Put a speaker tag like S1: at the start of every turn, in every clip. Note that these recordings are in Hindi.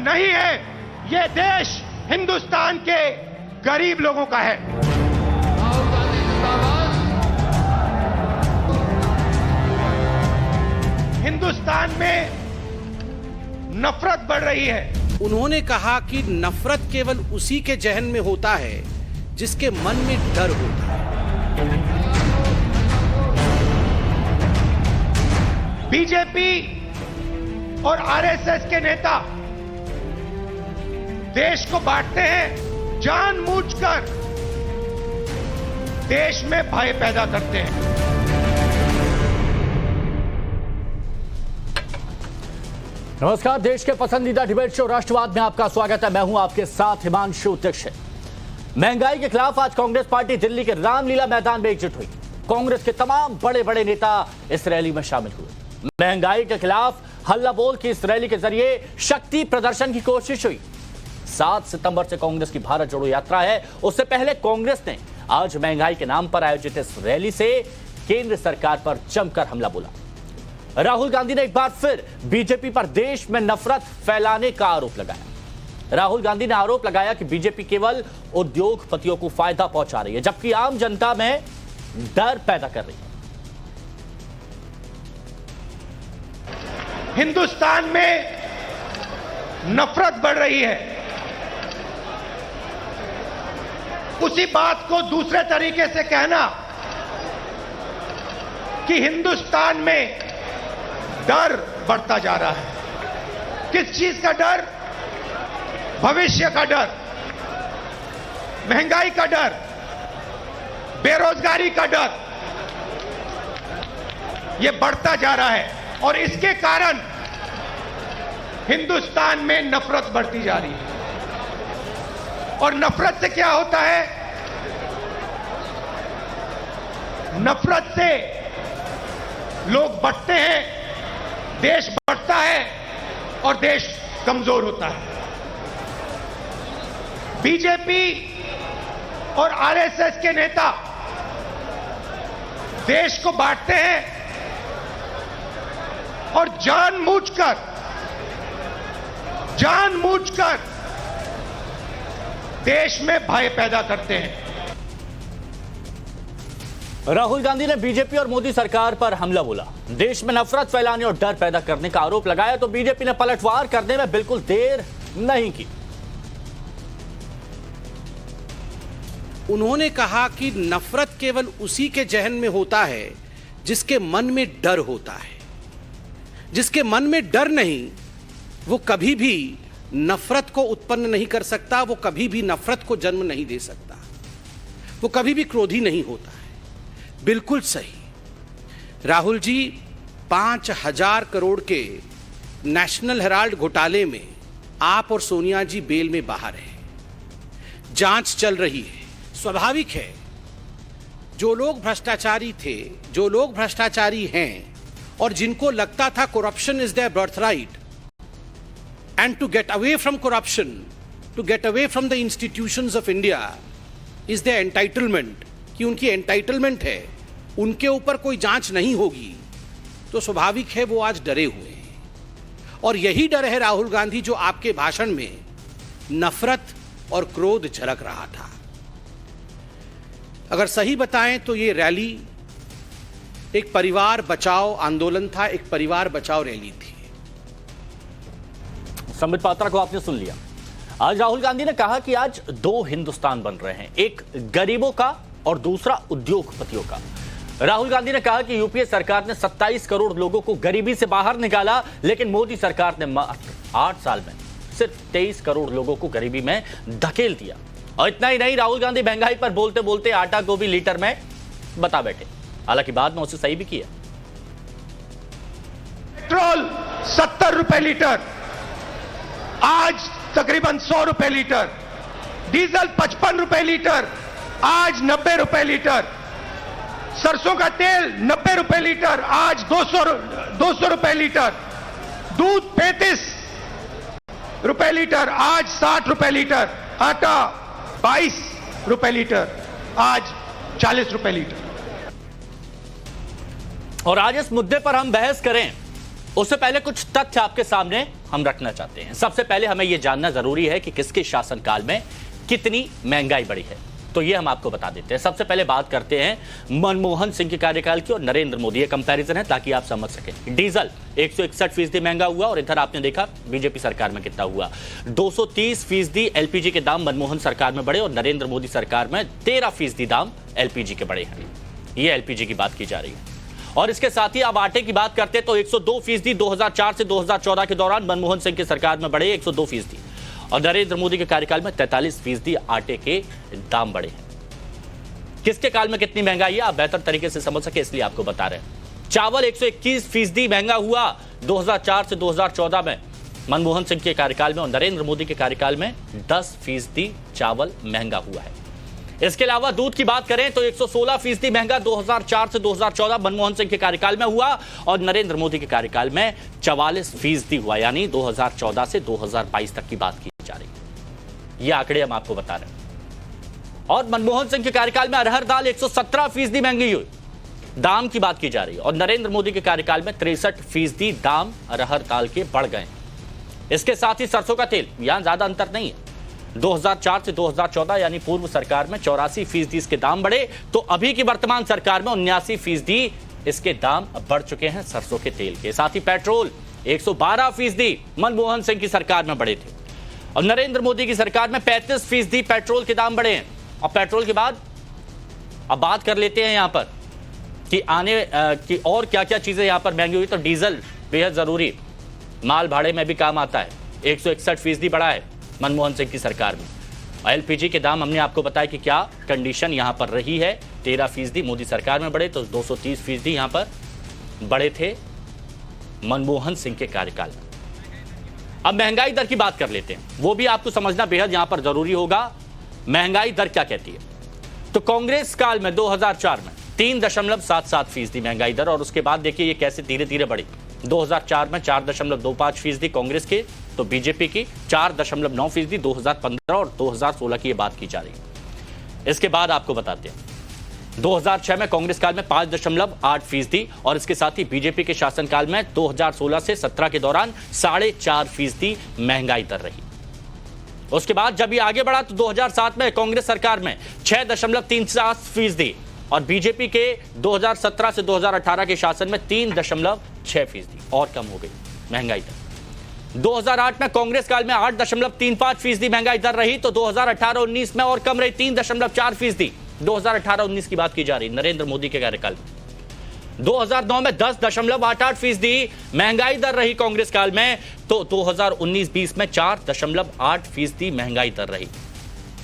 S1: नहीं है, ये देश हिंदुस्तान के गरीब लोगों का है। हिंदुस्तान में नफरत बढ़ रही है।
S2: उन्होंने कहा कि नफरत केवल उसी के जहन में होता है जिसके मन में डर होता है।
S1: बीजेपी और आरएसएस के नेता देश को बांटते हैं, जानबूझकर देश में भय पैदा करते हैं।
S3: नमस्कार, देश के पसंदीदा डिबेट शो राष्ट्रवाद में आपका स्वागत है। मैं हूं आपके साथ हिमांशु दीक्षित। महंगाई के खिलाफ आज कांग्रेस पार्टी दिल्ली के रामलीला मैदान में एकजुट हुई। कांग्रेस के तमाम बड़े बड़े नेता इस रैली में शामिल हुए। महंगाई के खिलाफ हल्ला बोल की इस रैली के जरिए शक्ति प्रदर्शन की कोशिश हुई। 7 सितंबर से कांग्रेस की भारत जोड़ो यात्रा है। उससे पहले कांग्रेस ने आज महंगाई के नाम पर आयोजित इस रैली से केंद्र सरकार पर जमकर हमला बोला। राहुल गांधी ने एक बार फिर बीजेपी पर देश में नफरत फैलाने का आरोप लगाया। राहुल गांधी ने आरोप लगाया कि बीजेपी केवल उद्योगपतियों को फायदा पहुंचा रही है, जबकि आम जनता में डर पैदा कर रही है।
S1: हिंदुस्तान में नफरत बढ़ रही है। उसी बात को दूसरे तरीके से कहना कि हिंदुस्तान में डर बढ़ता जा रहा है। किस चीज का डर? भविष्य का डर, महंगाई का डर, बेरोजगारी का डर, यह बढ़ता जा रहा है और इसके कारण हिंदुस्तान में नफरत बढ़ती जा रही है। और नफरत से क्या होता है? नफरत से लोग बढ़ते हैं, देश बढ़ता है और देश कमजोर होता है। बीजेपी और आरएसएस के नेता देश को बांटते हैं और जानबूझकर देश में भय पैदा करते हैं।
S3: राहुल गांधी ने बीजेपी और मोदी सरकार पर हमला बोला। देश में नफरत फैलाने और डर पैदा करने का आरोप लगाया तो बीजेपी ने पलटवार करने में बिल्कुल देर नहीं की।
S2: उन्होंने कहा कि नफरत केवल उसी के जहन में होता है जिसके मन में डर होता है। जिसके मन में डर नहीं, वो कभी भी नफरत को उत्पन्न नहीं कर सकता, वो कभी भी नफरत को जन्म नहीं दे सकता, वो कभी भी क्रोधी नहीं होता है। बिल्कुल सही। राहुल जी 5,000 करोड़ के नेशनल हेराल्ड घोटाले में आप और सोनिया जी बेल में बाहर हैं। जांच चल रही है। स्वाभाविक है, जो लोग भ्रष्टाचारी थे, जो लोग भ्रष्टाचारी हैं और जिनको लगता था corruption is their birthright and to get away from corruption, to get away from the institutions of India is their entitlement, कि उनकी एंटाइटलमेंट है, उनके ऊपर कोई जांच नहीं होगी, तो स्वाभाविक है वो आज डरे हुए हैं। और यही डर है राहुल गांधी जो आपके भाषण में नफरत और क्रोध झलक रहा था। अगर सही बताएं तो ये रैली एक परिवार बचाओ आंदोलन था, एक परिवार बचाओ रैली थी।
S3: संबित पात्रा को आपने सुन लिया। आज राहुल गांधी ने कहा कि आज 2 हिंदुस्तान बन रहे हैं, एक गरीबों का और दूसरा उद्योगपतियों का। राहुल गांधी ने कहा कि यूपीए सरकार ने 27 करोड़ लोगों को गरीबी से बाहर निकाला, लेकिन मोदी सरकार ने मात्र 8 साल में सिर्फ 23 करोड़ लोगों को गरीबी में धकेल दिया। और इतना ही नहीं, राहुल गांधी महंगाई पर बोलते बोलते आटा गोभी लीटर में बता बैठे। हालांकि बाद में उसे सही भी किया।
S1: पेट्रोल 70 रुपए लीटर, आज तकरीबन 100 रुपए लीटर। डीजल 55 रुपए लीटर, आज 90 रुपए लीटर। सरसों का तेल 90 रुपए लीटर, आज 200 रुपए लीटर। दूध 35 रुपए लीटर, आज 60 रुपए लीटर। आटा 22 रुपए लीटर, आज 40 रुपए लीटर।
S3: और आज इस मुद्दे पर हम बहस करें उससे पहले कुछ तथ्य आपके सामने हम रखना चाहते हैं। सबसे पहले हमें यह जानना जरूरी है कि किसके शासनकाल में कितनी महंगाई बढ़ी है, तो ये हम आपको बता देते हैं। सबसे पहले बात करते हैं मनमोहन सिंह के कार्यकाल की और नरेंद्र मोदी, ये कंपैरिजन है ताकि आप समझ सकें। डीजल 161% महंगा हुआ और इधर आपने देखा बीजेपी सरकार में कितना हुआ। 230% एलपीजी के दाम मनमोहन सरकार में बढ़े और नरेंद्र मोदी सरकार में 13% दाम एलपीजी के बढ़े हैं। ये एलपीजी की बात की जा रही है। और इसके साथ ही अब आटे की बात करते हैं तो 102% 2004 से 2014 के दौरान मनमोहन सिंह की सरकार में बढ़े 102%, और नरेंद्र मोदी के कार्यकाल में 43% आटे के दाम बढ़े हैं। किसके काल में कितनी महंगाई है आप बेहतर तरीके से समझ सके इसलिए आपको बता रहे हैं। चावल 121% महंगा हुआ 2004 से 2014 में मनमोहन सिंह के कार्यकाल में, और नरेंद्र मोदी के कार्यकाल में 10% चावल महंगा हुआ है। इसके अलावा दूध की बात करें तो 116% महंगा 2004 से 2014 मनमोहन सिंह के कार्यकाल में हुआ, और नरेंद्र मोदी के कार्यकाल में 44% हुआ, यानी 2014 से 2022 तक की बात की जा रही है। ये आंकड़े हम आपको बता रहे हैं। और मनमोहन सिंह के कार्यकाल में अरहर दाल 117% महंगी हुई, दाम की बात की जा रही है, और नरेंद्र मोदी के कार्यकाल में 63% दाम अरहर दाल के बढ़ गए। इसके साथ ही सरसों का तेल, यहां ज्यादा अंतर नहीं है। 2004 से 2014 यानी पूर्व सरकार में 84% इसके दाम बढ़े, तो अभी की वर्तमान सरकार में 79% इसके दाम बढ़ चुके हैं सरसों के तेल के। साथ ही पेट्रोल 112% मनमोहन सिंह की सरकार में बढ़े थे, और नरेंद्र मोदी की सरकार में 35% पेट्रोल के दाम बढ़े हैं। और पेट्रोल के बाद अब बात कर लेते हैं यहां पर कि की और क्या क्या चीजें यहां पर महंगी हुई। तो डीजल बेहद जरूरी, माल भाड़े में भी काम आता है, 161% बढ़ा है मनमोहन सिंह की सरकार में। एलपीजी के दाम हमने आपको बताया कि क्या कंडीशन यहां पर रही है, 13% मोदी सरकार में बढ़े, तो 230% यहां पर बढ़े थे मनमोहन सिंह के कार्यकाल में। अब महंगाई दर की बात कर लेते हैं, वो भी आपको समझना बेहद यहां पर जरूरी होगा। महंगाई दर क्या कहती है? तो कांग्रेस काल में 2004 में 3.77% महंगाई दर, और उसके बाद देखिए ये कैसे धीरे धीरे बढ़ी। 2004 में 4.25% कांग्रेस के, तो बीजेपी की 4.9%, 2015 और 2016 की ये बात की जा रही है। इसके बाद आपको बताते हैं 2006 में कांग्रेस काल में 5.8%, और इसके साथ ही बीजेपी के शासनकाल में 2016 से 17 के दौरान 4.5% महंगाई दर रही। उसके बाद जब ये आगे बढ़ा तो 2007 में कांग्रेस सरकार में 6.37%, और बीजेपी के 2017 से 2018 के शासन में 3.6%, और कम हो गई महंगाई दर। 2008 में कांग्रेस काल में 8.35% महंगाई दर रही, तो 2018-19 में और कम रही 3.4%। 2018-19 की बात की जा रही नरेंद्र मोदी के कार्यकाल में। 2009 में 10.88% महंगाई दर रही कांग्रेस काल में, तो 2019-20 में 4.8% महंगाई दर रही।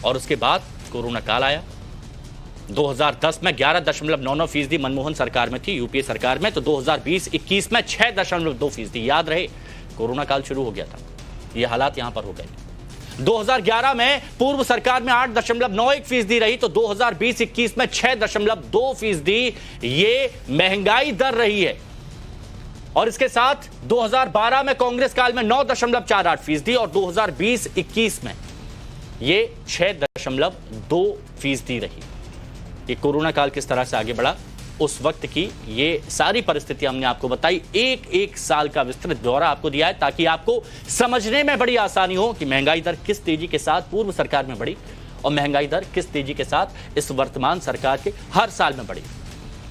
S3: और उसके बाद कोरोना काल आया। 2010 में 11.99% मनमोहन सरकार में थी, यूपीए सरकार में, तो 2020-21 में 6.2%। याद रहे कोरोना काल शुरू हो गया था, ये हालात यहां पर हो गए। 2011 में पूर्व सरकार में 8.91% रही, तो 2020-21 में 6.2% ये महंगाई दर रही है। और इसके साथ 2012 में कांग्रेस काल में 9.48% और 2020-21 में ये 6.2% रही। ये कोरोना काल किस तरह से आगे बढ़ा, उस वक्त की ये सारी परिस्थितियां हमने आपको बताई। एक साल का विस्तृत ब्यौरा आपको दिया है ताकि आपको समझने में बड़ी आसानी हो कि महंगाई दर किस तेजी के साथ पूर्व सरकार में बढ़ी और महंगाई दर किस तेजी के साथ इस वर्तमान सरकार के हर साल में बढ़ी।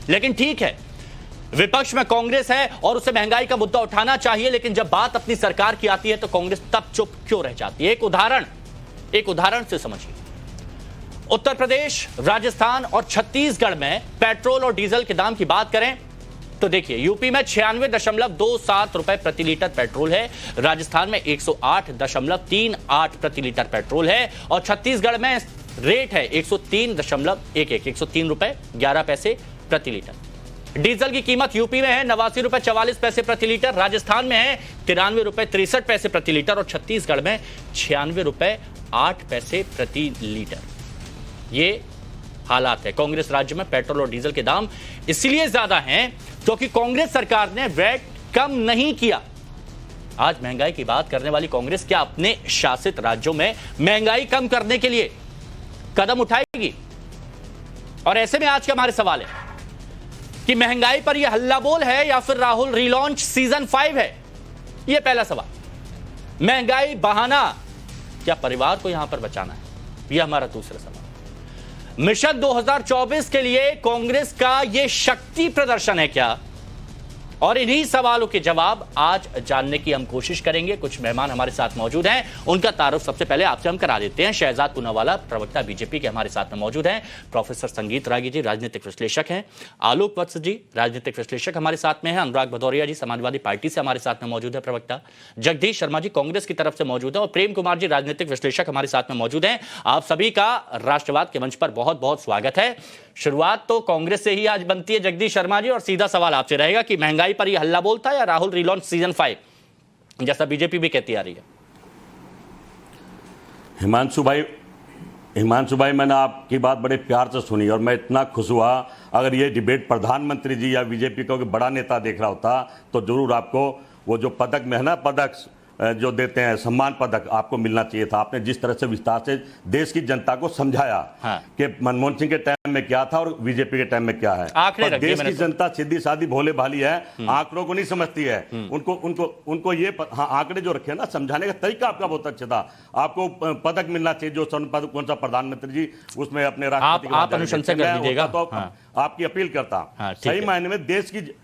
S3: लेकिन ठीक है, विपक्ष में कांग्रेस है और उसे महंगाई का मुद्दा उठाना चाहिए, लेकिन जब बात अपनी सरकार की आती है तो कांग्रेस तब चुप क्यों रह जाती है। एक उदाहरण से समझिए। उत्तर प्रदेश, राजस्थान और छत्तीसगढ़ में पेट्रोल और डीजल के दाम की बात करें तो देखिए, यूपी में 96.27 रुपए प्रति लीटर पेट्रोल है, राजस्थान में 108.38 प्रति लीटर पेट्रोल है, और छत्तीसगढ़ में रेट है 103 रुपए 11 पैसे प्रति लीटर। डीजल की कीमत यूपी में है 89 रुपए 44 पैसे प्रति लीटर, राजस्थान में है 93 रुपए 63 पैसे प्रति लीटर, और छत्तीसगढ़ में 96 रुपए 8 पैसे प्रति लीटर। ये हालात है। कांग्रेस राज्य में पेट्रोल और डीजल के दाम इसलिए ज्यादा हैं क्योंकि कांग्रेस सरकार ने वैट कम नहीं किया। आज महंगाई की बात करने वाली कांग्रेस क्या अपने शासित राज्यों में महंगाई कम करने के लिए कदम उठाएगी? और ऐसे में आज का हमारे सवाल है कि महंगाई पर यह हल्ला बोल है या फिर राहुल रीलॉन्च सीजन 5 है? यह पहला सवाल। महंगाई बहाना, क्या परिवार को यहां पर बचाना है? यह हमारा दूसरा सवाल। मिशन 2024 के लिए कांग्रेस का यह शक्ति प्रदर्शन है क्या? और इन्हीं सवालों के जवाब आज जानने की हम कोशिश करेंगे। कुछ मेहमान हमारे साथ मौजूद हैं, उनका तारुफ सबसे पहले आपसे हम करा देते हैं। शहजाद पूनावाला, प्रवक्ता बीजेपी के हमारे साथ में मौजूद हैं। प्रोफेसर संगीत रागी जी, राजनीतिक विश्लेषक हैं। आलोक वत्स जी, राजनीतिक विश्लेषक हमारे साथ में हैं। अनुराग भदौरिया जी, समाजवादी पार्टी से हमारे साथ में मौजूद है, प्रवक्ता। जगदीश शर्मा जी, कांग्रेस की तरफ से मौजूद है। और प्रेम कुमार जी, राजनीतिक विश्लेषक हमारे साथ में मौजूद हैं। आप सभी का राष्ट्रवाद के मंच पर बहुत बहुत स्वागत है। शुरुआत तो कांग्रेस से ही आज बनती है, जगदीश शर्मा जी, और सीधा सवाल आपसे रहेगा कि महंगाई पर यह हल्ला बोलता है या राहुल रिलॉन्च सीजन 5 जैसा बीजेपी भी कहती आ रही है?
S4: हिमांशु भाई, मैंने आपकी बात बड़े प्यार से सुनी और मैं इतना खुश हुआ। अगर ये डिबेट प्रधानमंत्री जी या बीजेपी का कोई बड़ा नेता देख रहा होता तो जरूर आपको वो जो पदक में है ना, पदक जो देते हैं, सम्मान पदक, आपको मिलना चाहिए था। आपने जिस तरह से विस्तार से देश की जनता को समझाया कि मनमोहन सिंह के टाइम में क्या था और बीजेपी के टाइम में क्या है।
S3: आंकड़े
S4: देश की जनता सीधी सादी भोले भाली है, आंकड़ों को नहीं समझती है। उनको ये आंकड़े जो रखे ना, समझाने का तरीका आपका बहुत अच्छा था। आपको पदक मिलना चाहिए, जो कौन सा प्रधानमंत्री जी उसमें अपने राष्ट्रपति
S3: आप अनुशंसा कर दीजिएगा
S4: तो आपकी अपील करता। सही मायने में देश की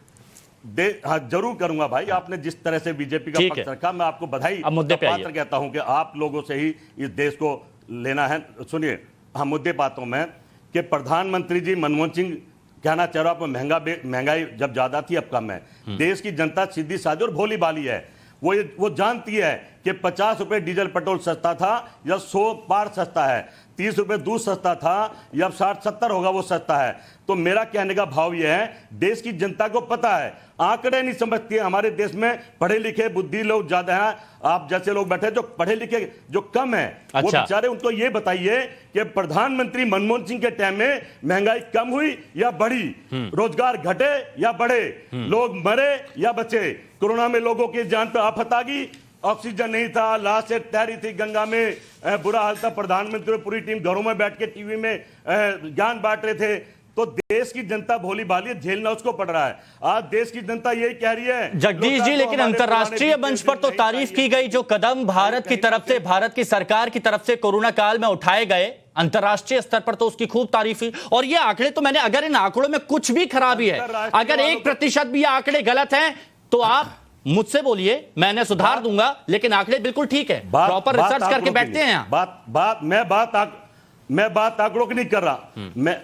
S4: हाँ जरूर करूंगा भाई। आपने जिस तरह से बीजेपी का पक्ष रखा, मैं आपको बधाई पात्र कहता हूं कि आप लोगों से ही इस देश को लेना है। सुनिए, हाँ मुद्दे पे आता हूं मैं कि प्रधानमंत्री जी मनमोहन सिंह कहना चाह रहा हूं, महंगाई जब ज्यादा थी अब कम है। देश की जनता सीधी सादी और भोली भाली है। वो जानती है कि 50 रुपए डीजल पेट्रोल सस्ता था या 100 पार सस्ता है, 30 रुपए दूध सस्ता था या 60-70 होगा वो सस्ता है। तो मेरा कहने का भाव यह है, देश की जनता को पता है, आंकड़े नहीं समझती है। हमारे देश में पढ़े लिखे बुद्धि लोग ज्यादा हैं, आप जैसे लोग बैठे जो पढ़े लिखे जो कम है। वो बेचारे, उनको ये बताइए कि प्रधानमंत्री मनमोहन सिंह के टाइम में महंगाई कम हुई या बढ़ी, रोजगार घटे या बढ़े, लोग मरे या बचे, कोरोना में लोगों की जान पर आफत आ गई, ऑक्सीजन नहीं था, लाश से तैरी थी गंगा में, बुरा हाल था। प्रधानमंत्री पूरी टीम घरों में बैठ के टीवी में ज्ञान बांट रहे थे। तो देश की जनता भोली भाली है, झेलना उसको पड़ रहा है। आज देश की जनता यही कह रही है
S3: जगदीश जी, लेकिन अंतर्राष्ट्रीय मंच पर तो तारीफ की गई जो कदम भारत की तरफ से, भारत की सरकार की तरफ से कोरोना काल में उठाए गए, अंतर्राष्ट्रीय स्तर पर तो उसकी खूब तारीफ हुई। और ये आंकड़े तो मैंने, अगर इन आंकड़ों में कुछ भी खराबी है, अगर 1% भी ये आंकड़े गलत हैं तो आप मुझसे बोलिए, मैंने सुधार दूंगा, लेकिन आंकड़े बिल्कुल ठीक है। प्रॉपर रिसर्च करके बैठते हैं यहाँ।
S4: मैं बात आंकड़ों की नहीं कर रहा,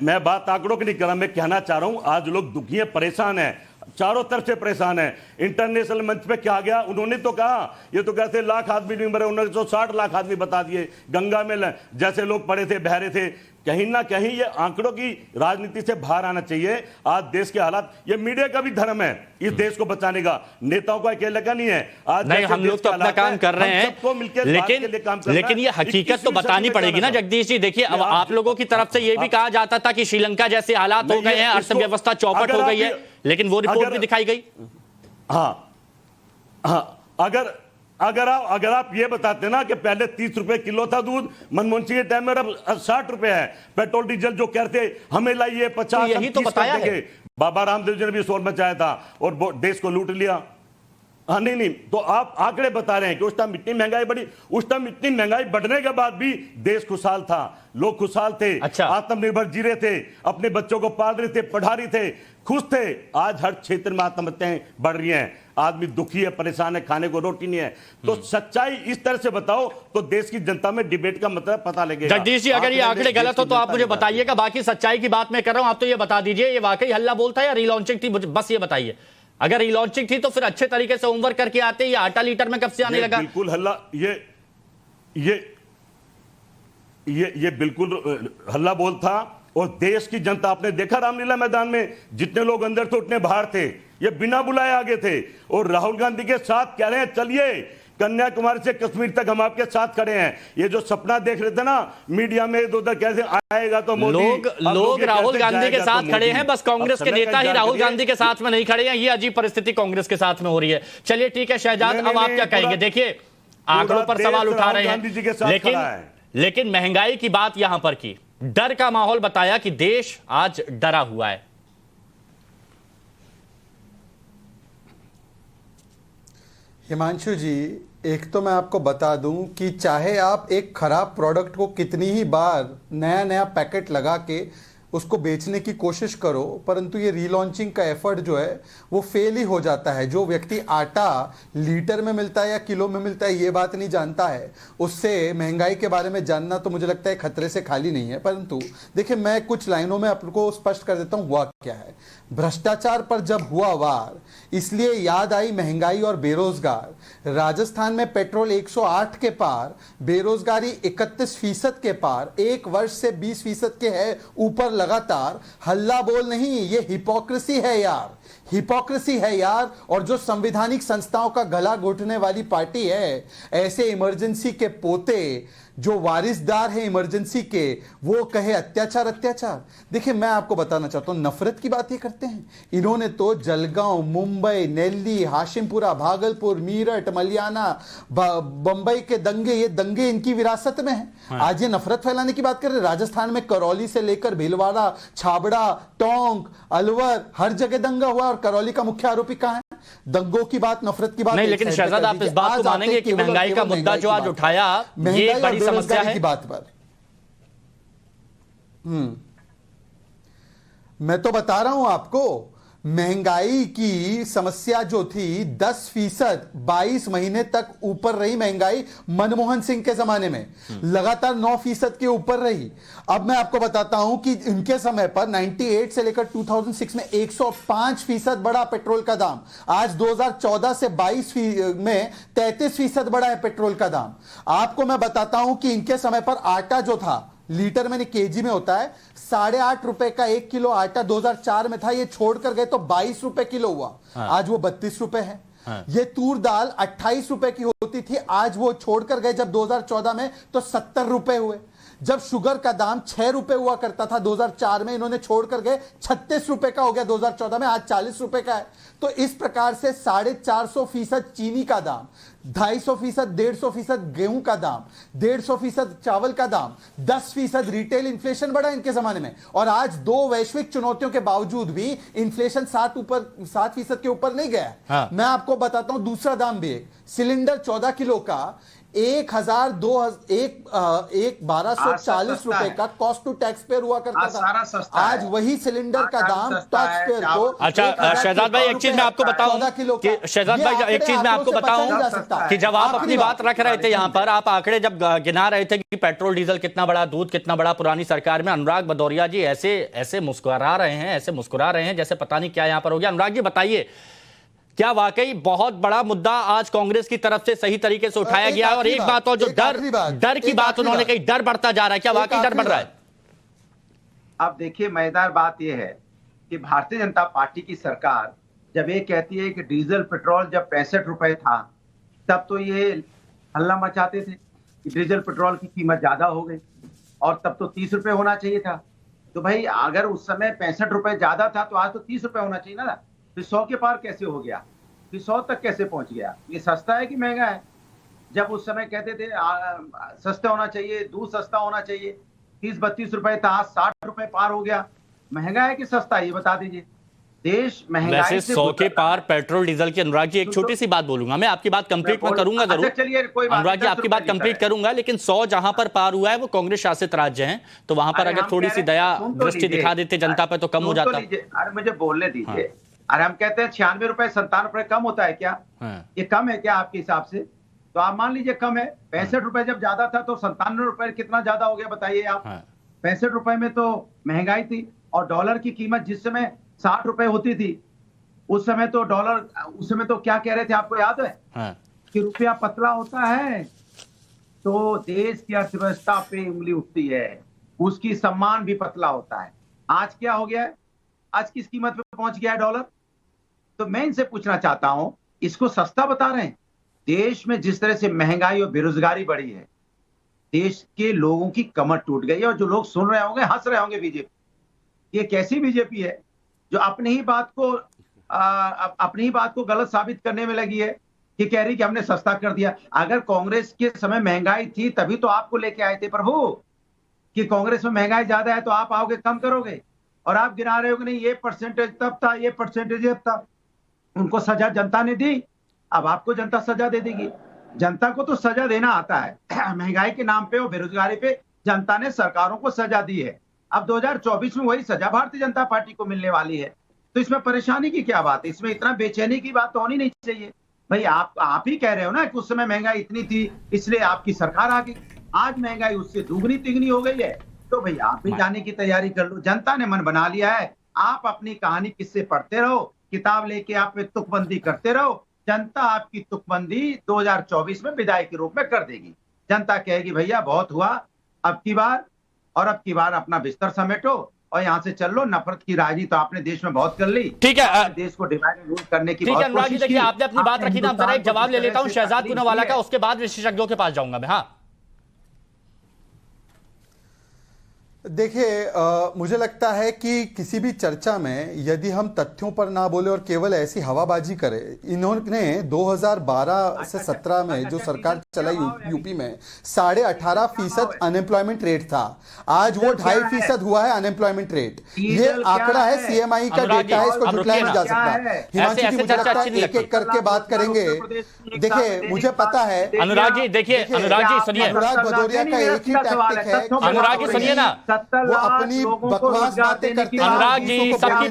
S4: मैं बात आंकड़ों की नहीं कर रहा। मैं कहना चाह रहा हूं, आज लोग दुखी हैं, परेशान हैं, चारों तरफ से परेशान है। इंटरनेशनल मंच पे क्या गया, उन्होंने तो कहा ये तो कैसे लाख आदमी नहीं मरे, उन्होंने 160 लाख आदमी बता दिए। गंगा में जैसे लोग पड़े थे, बह रहे थे। कहीं ना कहीं ये आंकड़ों की राजनीति से बाहर आना चाहिए। आज देश के हालात, ये मीडिया का भी धर्म है इस देश को बचाने का, नेताओं का अकेले का नहीं है। आज
S3: नहीं, हम लोग तो अपना काम कर रहे हैं, लेकिन ये हकीकत तो बतानी पड़ेगी ना जगदीश जी। देखिए, अब आप लोगों की तरफ से ये भी कहा जाता था कि श्रीलंका जैसे हालात हो गए हैं, अर्थव्यवस्था चौपट हो गई है, लेकिन वो रिपोर्ट भी दिखाई गई।
S4: अगर आप ये बताते ना कि पहले 30 रुपए किलो था दूध मनमोहन सिंह के टाइम में, अब 60 रुपए है। पेट्रोल डीजल जो कहते हमें लाइए 50,
S3: यही तो बताया है।
S4: बाबा रामदेव जी ने भी शोर मचाया था और देश को लूट लिया। हाँ नहीं, तो आप आंकड़े बता रहे हैं कि उस टाइम इतनी महंगाई बढ़ी। उस टाइम इतनी महंगाई बढ़ने के बाद भी देश खुशहाल था, लोग खुशहाल थे, आत्मनिर्भर जी रहे थे, अपने बच्चों को पाल रहे थे, पढ़ा रहे थे, खुश थे। आज हर क्षेत्र में आत्महत्याएं बढ़ रही हैं, आदमी दुखी है, परेशान है, खाने को रोटी नहीं है। तो सच्चाई इस तरह से बताओ तो देश की जनता में डिबेट का मतलब पता लगेगा।
S3: जगदीश जी, अगर ये आंकड़े गलत हो तो आप मुझे बताइएगा, बाकी सच्चाई की बात मैं कर रहा हूं। आप तो ये बता दीजिए, ये वाकई हल्ला बोलता है या रीलॉन्चिंग थी, बस ये बताइए। अगर रीलॉन्चिंग थी तो फिर अच्छे तरीके से होमवर्क करके आते, ये आटा लीटर में कब से आने लगा?
S4: बिल्कुल हल्ला, ये बिल्कुल हल्ला बोल था। और देश की जनता, आपने देखा रामलीला मैदान में जितने लोग अंदर थे उतने बाहर थे, ये बिना बुलाए आगे थे। और राहुल गांधी के साथ कह रहे हैं चलिए कन्याकुमारी से कश्मीर तक हम आपके साथ खड़े हैं। ये जो सपना देख रहे थे ना मीडिया में इधर उधर, कैसे आएगा तो मोदी,
S3: लोग राहुल गांधी के साथ खड़े हैं, बस कांग्रेस के नेता ही राहुल गांधी के साथ में नहीं खड़े हैं। ये अजीब परिस्थिति कांग्रेस के साथ में हो रही है। चलिए ठीक है शहजाद, अब आप क्या कहेंगे? देखिए, आंकड़ों पर सवाल उठा रहे हैं, लेकिन महंगाई की बात यहां पर की, डर का माहौल बताया कि देश आज डरा हुआ है।
S5: हिमांशु जी, एक तो मैं आपको बता दूं कि चाहे आप एक खराब प्रोडक्ट को कितनी ही बार नया नया पैकेट लगा के उसको बेचने की कोशिश करो, परंतु ये रीलॉन्चिंग का एफर्ट जो है वो फेल ही हो जाता है। जो व्यक्ति आटा लीटर में मिलता है या किलो में मिलता है ये बात नहीं जानता है, उससे महंगाई के बारे में जानना तो मुझे लगता है खतरे से खाली नहीं है। परंतु देखिए, मैं कुछ लाइनों में आपको स्पष्ट कर देता हूं हुआ क्या है। भ्रष्टाचार पर जब हुआ वार, इसलिए याद आई महंगाई और बेरोजगार। राजस्थान में पेट्रोल 108 के पार, बेरोजगारी 31% के पार, एक वर्ष से 20% के है ऊपर लगातार। हल्ला बोल नहीं, ये हिपोक्रेसी है यार, हिपोक्रेसी है यार। और जो संवैधानिक संस्थाओं का गला घोटने वाली पार्टी है, ऐसे इमरजेंसी के पोते जो वारिसदार है इमरजेंसी के, वो कहे अत्याचार अत्याचार। देखिए, मैं आपको बताना चाहता हूं, नफरत की बात ये करते हैं। इन्होंने तो जलगांव, मुंबई, नेल्ली, हाशिमपुरा, भागलपुर, मीरठ, मलियाना, बंबई के दंगे, ये दंगे इनकी विरासत में है। आज ये नफरत फैलाने की बात कर रहे हैं। राजस्थान में करौली से लेकर भीलवाड़ा, छाबड़ा, टोंक, अलवर, हर जगह दंगा हुआ। और करौली का मुख्य आरोपी कहां है? दंगों की बात, नफरत की बात
S3: नहीं, लेकिन शहजाद आप इस बात को मानेंगे कि महंगाई का मुद्दा जो आज उठाया, ये बड़ी समस्या है
S5: की बात पर। मैं तो बता रहा हूं आपको, महंगाई की समस्या जो थी 10%, 22 महीने तक ऊपर रही महंगाई मनमोहन सिंह के जमाने में, लगातार 9% के ऊपर रही। अब मैं आपको बताता हूं कि इनके समय पर 98 से लेकर 2006 में 105% बढ़ा पेट्रोल का दाम। आज 2014 से 22 में 33% बढ़ा है पेट्रोल का दाम। आपको मैं बताता हूं कि इनके समय पर आटा जो था, लीटर में नहीं केजी में होता है, 8.5 रुपए का 1 किलो आटा 2004 में था, ये छोड़कर गए तो 22 रुपए किलो हुआ। आज वो 32 रुपए है। ये तूर दाल 28 रुपए की होती थी, आज वो छोड़कर गए जब 2014 में तो 70 रुपए हुए। जब शुगर का दाम 6 रुपए हुआ करता था 2004 में, इन्होंने छोड़कर गए 36 रुपए का हो गया 2014 में, आज 40 रुपए का है। तो इस प्रकार से 450% चीनी का दाम, 250%, 150% गेहूं का दाम, 150% चावल का दाम, 10% रिटेल इन्फ्लेशन बढ़ा इनके जमाने में। और आज 2 वैश्विक चुनौतियों के बावजूद भी इन्फ्लेशन 7% के ऊपर नहीं गया। मैं आपको बताता हूं दूसरा दाम भी, सिलेंडर 14 किलो का 1240 रुपए का कॉस्ट टू टैक्स पेयर हुआ करता था। आज वही सिलेंडर का दाम टैक्स पेयर को।
S3: अच्छा शहजाद भाई, एक चीज मैं आपको बताऊं कि शहजाद भाई, एक चीज मैं आपको बताऊं कि जब आप अपनी बात रख रहे थे यहां पर, आप आंकड़े जब गिना रहे थे कि पेट्रोल डीजल कितना बड़ा, दूध कितना बड़ा पुरानी सरकार में, अनुराग भदौरिया जी ऐसे मुस्कुरा रहे हैं जैसे पता नहीं क्या यहां पर हो गया। अनुराग जी बताइए, क्या वाकई बहुत बड़ा मुद्दा आज कांग्रेस की तरफ से सही तरीके से उठाया गया? और एक बात और, जो डर की बात उन्होंने कही, डर बढ़ता जा रहा है, क्या वाकई डर बढ़ रहा है?
S6: अब देखिए, मजेदार बात यह है कि भारतीय जनता पार्टी की सरकार जब ये कहती है कि डीजल पेट्रोल जब 65 रुपए था, तब तो ये हल्ला मचाते थे कि डीजल पेट्रोल की कीमत ज्यादा हो गई और तब तो 30 रुपए होना चाहिए था। तो भाई, अगर उस समय 65 रुपए ज्यादा था तो आज तो 30 रुपए होना चाहिए ना। फिर 100 के पार कैसे हो गया, फिर 100 तक कैसे पहुंच गया? ये सस्ता है कि महंगा है? जब उस समय कहते थे सस्ता होना चाहिए, दूध सस्ता होना चाहिए, 30-32 रुपए था, आज 60 रुपए पार हो गया। महंगा है कि सस्ता है, ये बता दीजिए। देश महंगाई से
S3: 100 के पार पेट्रोल डीजल की। अनुराग जी, एक छोटी सी बात बोलूंगा, मैं आपकी बात कंप्लीट मैं करूंगा जरूर।
S6: चलिए, कोई बात
S3: अनुराग जी, आपकी बात कंप्लीट करूंगा, लेकिन 100 जहां पर पार हुआ है वो कांग्रेस शासित राज्य हैं, तो वहां पर अगर थोड़ी सी दया दृष्टि दिखा देते जनता पे तो कम हो जाता।
S6: अरे मुझे बोलने दीजिए। अरे हम कहते हैं 96 रुपए 57 रुपए कम होता है क्या? ये कम है क्या आपके हिसाब से? तो आप मान लीजिए कम है। 65 रुपए जब ज्यादा था तो 97 रुपए कितना ज्यादा हो गया बताइए आप? 65 रुपए में तो महंगाई थी और डॉलर की कीमत जिस समय 60 रुपए होती थी, उस समय तो क्या कह रहे थे आपको याद है? कि रुपया पतला होता है तो देश की अर्थव्यवस्था पे उंगली उठती है, उसकी सम्मान भी पतला होता है। आज क्या हो गया है? आज किस कीमत पे पहुंच गया है डॉलर? तो मैं इनसे पूछना चाहता हूं, इसको सस्ता बता रहे हैं? देश में जिस तरह से महंगाई और बेरोजगारी बढ़ी है, देश के लोगों की कमर टूट गई है। और जो लोग सुन रहे होंगे, हंस रहे होंगे, बीजेपी, ये कैसी बीजेपी है जो अपनी ही बात को गलत साबित करने में लगी है, कि कह रही कि हमने सस्ता कर दिया। अगर कांग्रेस के समय महंगाई थी तभी तो आपको लेके आए थे प्रभु, कि कांग्रेस में महंगाई ज्यादा है तो आप आओगे कम करोगे, और आप गिरा रहे हो कि नहीं ये परसेंटेज तब था, ये परसेंटेज अब था। उनको सजा जनता ने दी, अब आपको जनता सजा दे देगी। जनता को तो सजा देना आता है। महंगाई के नाम पे और बेरोजगारी पे जनता ने सरकारों को सजा दी है। अब 2024 में वही सजा भारतीय जनता पार्टी को मिलने वाली है। तो इसमें परेशानी की क्या बात है? इसमें इतना बेचैनी की बात तो होनी नहीं चाहिए भाई। आप ही कह रहे हो ना कि उस समय महंगाई इतनी थी इसलिए आपकी सरकार आ गई। आज महंगाई उससे दुगनी तिगनी हो गई है, तो भाई आप भी जाने की तैयारी कर लो। जनता ने मन बना लिया है। आप अपनी कहानी किससे पढ़ते रहो, किताब लेके आप तुकबंदी करते रहो। जनता आपकी तुकबंदी 2024 में विदाई के रूप में कर देगी। जनता कहेगी भैया बहुत हुआ, अब की बार अपना बिस्तर समेटो और यहाँ से चल लो। नफरत की राजनीति तो आपने देश में बहुत कर ली।
S3: ठीक है,
S6: देश को डिवाइड एंड रूल करने की
S3: ठीक है
S6: बहुत
S3: अनुराग जी,
S6: कोशिश की।
S3: देखिए आपने अपनी बात रखी ना, जरा एक जवाब ले लेता हूं शहजाद पूनावाला का, उसके बाद विशेषज्ञों के पास जाऊंगा मैं। हाँ
S5: देखिए, मुझे लगता है कि किसी भी चर्चा में यदि हम तथ्यों पर ना बोले और केवल ऐसी हवाबाजी करें। इन्होंने 2012 से 17 में जो सरकार चलाई यूपी में 18.5% अनएम्प्लॉयमेंट रेट था। आज वो 2.5% हुआ है अनएम्प्लॉयमेंट रेट। ये आंकड़ा है, सीएमआई का डेटा है, इसको झुठलाया नहीं जा सकता। हिमांशु जी, मुझे लगता है एक एक करके बात करेंगे। देखिए मुझे पता है
S3: अनुराग जी, देखिए अनुराग जी सुनिए,
S5: अनुराग भदौरिया का एक ही टैक्टिक है।
S3: अनुराग जी सुनिए ना,
S5: वो अपनी बकवास बातें करते हैं।
S3: अनुराग जी सबकी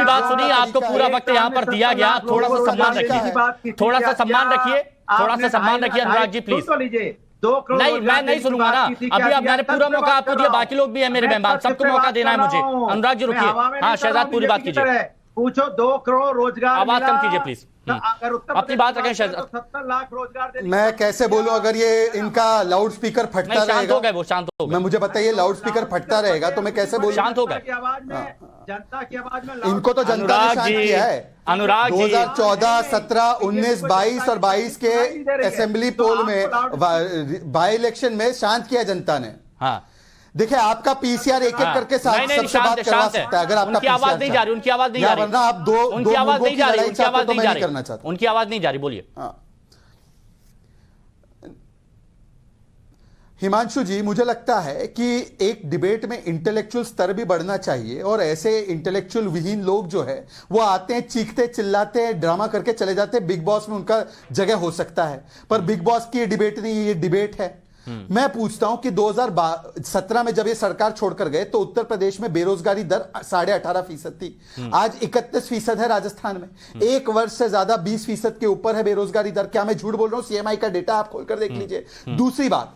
S3: बात सुनिए। आपको पूरा वक्त यहाँ पर दिया गया, थोड़ा सा सम्मान रखिए, थोड़ा सा सम्मान रखिए, थोड़ा सा सम्मान रखिए अनुराग जी प्लीज। नहीं, मैं नहीं सुनूंगा ना। अभी अब मैंने पूरा मौका आपको दिया, बाकी लोग भी है मेरे मेहमान, सबको मौका देना है मुझे। अनुराग जी रुकिए। हाँ शहजाद पूरी बात कीजिए।
S6: पूछो 2 करोड़ रोजगार,
S3: आवाज कम कीजिए प्लीज।
S6: अगर
S3: अपनी बात रखें शहजाद।
S6: 70 लाख रोजगार देने।
S5: मैं कैसे बोलूं अगर ये इनका लाउड स्पीकर फटता
S3: शांत
S5: रहेगा।
S3: हो गए वो, शांत हो गए।
S5: मैं मुझे बताइए लाउड स्पीकर फटता रहेगा तो मैं कैसे बोलूं?
S3: शांत हो गए।
S6: जनता की आवाज में
S5: इनको तो जनता ने शांत किया है।
S3: अनुराग जी
S5: 2014, 17, 19, 22 और 22 के असेंबली पोल में, बाई इलेक्शन में शांत किया जनता ने।
S3: हाँ
S5: देखिए आपका पीसीआर एक एक करके सबसे बात करवा सकता है अगर आपका
S3: उनकी आवाज नहीं जा रही, उनकी आवाज नहीं जा रही,
S5: वरना आप दो
S3: उनकी आवाज नहीं जा रही,
S5: उनकी आवाज नहीं जा रही, करना चाहता
S3: उनकी आवाज नहीं जा रही। बोलिए।
S5: हिमांशु जी, मुझे लगता है कि एक डिबेट में इंटेलेक्चुअल स्तर भी बढ़ना चाहिए और ऐसे इंटेलेक्चुअल विहीन लोग जो है वो आते हैं, चीखते चिल्लाते हैं, ड्रामा करके चले जाते हैं। बिग बॉस में उनका जगह हो सकता है, पर बिग बॉस की डिबेट नहीं, ये डिबेट है। मैं पूछता हूं कि 2017 में जब ये सरकार छोड़कर गए तो उत्तर प्रदेश में बेरोजगारी दर 18.5% थी। आज 31% है राजस्थान में। एक वर्ष से ज्यादा 20% के ऊपर है बेरोजगारी दर। क्या मैं झूठ बोल रहा हूं? सीएमआई का डेटा आप खोलकर देख लीजिए। दूसरी बात,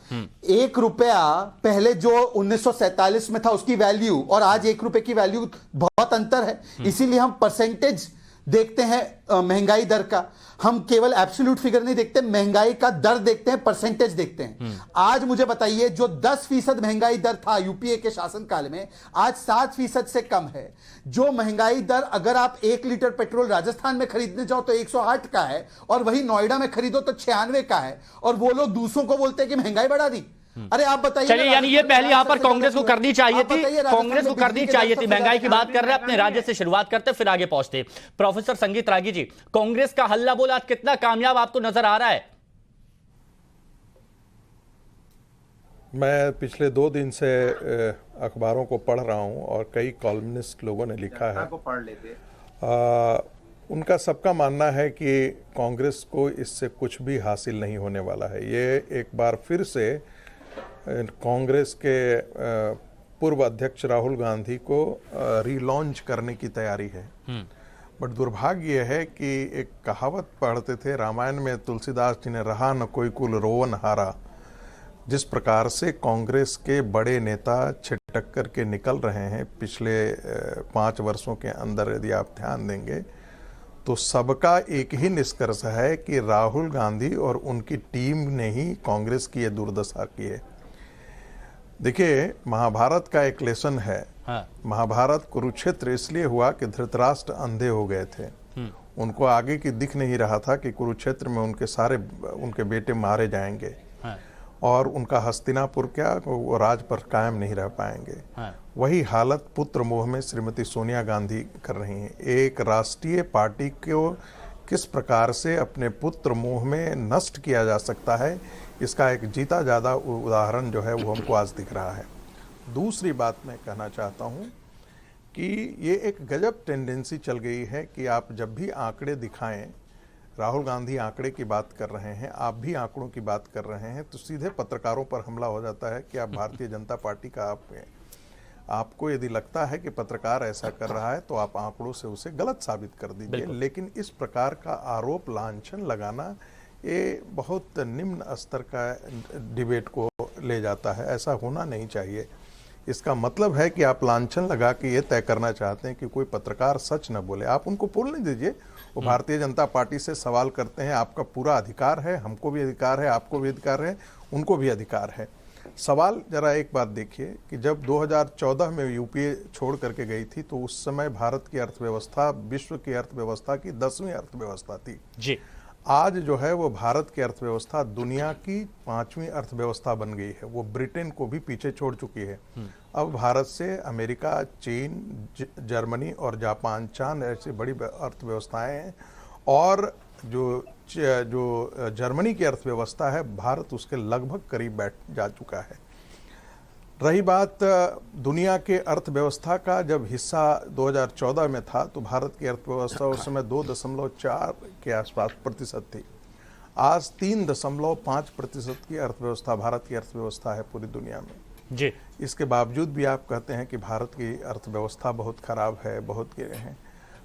S5: 1 रुपया पहले जो 1947 में था उसकी वैल्यू और आज 1 रुपए की वैल्यू बहुत अंतर है। इसीलिए हम परसेंटेज देखते हैं महंगाई दर का। हम केवल एब्सोल्यूट फिगर नहीं देखते, महंगाई का दर देखते हैं, परसेंटेज देखते हैं। आज मुझे बताइए, जो 10% महंगाई दर था यूपीए के शासनकाल में, आज 7% से कम है। जो महंगाई दर अगर आप 1 लीटर पेट्रोल राजस्थान में खरीदने जाओ तो 108 का है और वही नोएडा में खरीदो तो 96 का है, और वो लोग दूसरों को बोलते हैं कि महंगाई बढ़ा दी। अरे आप बताइए।
S3: चलिए, यानी ये पहले यहां पर कांग्रेस को करनी चाहिए थी, कांग्रेस को करनी चाहिए थी। महंगाई की बात कर रहे हैं, अपने राज्य से शुरुआत करते फिर आगे पहुंचते। प्रोफेसर संगीत रागी जी, कांग्रेस का हल्ला बोल आज कितना कामयाब आपको नजर आ रहा है?
S7: मैं पिछले 2 दिन से अखबारों को पढ़ रहा हूं और कई कॉलमनिस्ट लोगों ने लिखा है। उनका सबका मानना है कि कांग्रेस को इससे कुछ भी हासिल नहीं होने वाला है। ये एक बार फिर से कांग्रेस के पूर्व अध्यक्ष राहुल गांधी को रीलॉन्च करने की तैयारी है। बट दुर्भाग्य यह है कि एक कहावत पढ़ते थे रामायण में, तुलसीदास जी ने, रहा न कोई कुल रोवन हारा। जिस प्रकार से कांग्रेस के बड़े नेता छिटक कर के निकल रहे हैं पिछले 5 वर्षों के अंदर, यदि आप ध्यान देंगे तो सबका एक ही निष्कर्ष है कि राहुल गांधी और उनकी टीम ने ही कांग्रेस की यह दुर्दशा की है। देखिए, महाभारत का एक लेसन है। हाँ। महाभारत कुरुक्षेत्र इसलिए हुआ कि धृतराष्ट्र अंधे हो गए थे। उनको आगे की दिख नहीं रहा था कि कुरुक्षेत्र में उनके बेटे मारे जाएंगे। हाँ। और उनका हस्तिनापुर क्या, वो राज पर कायम नहीं रह पाएंगे। हाँ। वही हालत पुत्र मोह में श्रीमती सोनिया गांधी कर रही हैं। एक राष्ट्रीय पार्टी को किस प्रकार से अपने पुत्र मोह में नष्ट किया जा सकता है, इसका एक जीता ज़्यादा उदाहरण जो है वो हमको आज दिख रहा है। दूसरी बात मैं कहना चाहता हूँ कि ये एक गजब टेंडेंसी चल गई है कि आप जब भी आंकड़े दिखाएं, राहुल गांधी आंकड़े की बात कर रहे हैं, आप भी आंकड़ों की बात कर रहे हैं, तो सीधे पत्रकारों पर हमला हो जाता है कि आप भारतीय जनता पार्टी का आप हैं। आपको यदि लगता है कि पत्रकार ऐसा कर रहा है तो आप आंकड़ों से उसे गलत साबित कर दीजिए, लेकिन इस प्रकार का आरोप लांछन लगाना ये बहुत निम्न स्तर का डिबेट को ले जाता है। ऐसा होना नहीं चाहिए। इसका मतलब है कि आप लांछन लगा के ये तय करना चाहते हैं कि कोई पत्रकार सच न बोले। आप उनको बोलने दीजिए, वो भारतीय जनता पार्टी से सवाल करते हैं, आपका पूरा अधिकार है, हमको भी अधिकार है, आपको भी अधिकार है, उनको भी अधिकार है। सवाल जरा एक बात देखिए कि जब 2014 में यूपीए छोड़ करके गई थी तो उस समय भारत की अर्थव्यवस्था विश्व की अर्थव्यवस्था की 10वीं अर्थव्यवस्था थी जी। आज जो है वो भारत की अर्थव्यवस्था दुनिया की 5वीं अर्थव्यवस्था बन गई है। वो ब्रिटेन को भी पीछे छोड़ चुकी है। अब भारत से अमेरिका, चीन, जर्मनी और जापान 4 ऐसी बड़ी अर्थव्यवस्थाएं हैं और जो जर्मनी की अर्थव्यवस्था है, भारत उसके लगभग करीब बैठ जा चुका है। रही बात दुनिया के अर्थव्यवस्था का, जब हिस्सा 2014 में था तो भारत की अर्थव्यवस्था उस समय 2.4 के आसपास प्रतिशत थी। आज 3.5% की अर्थव्यवस्था भारत की अर्थव्यवस्था है पूरी दुनिया में जी। इसके बावजूद भी आप कहते हैं कि भारत की अर्थव्यवस्था बहुत खराब है, बहुत गिरे हैं।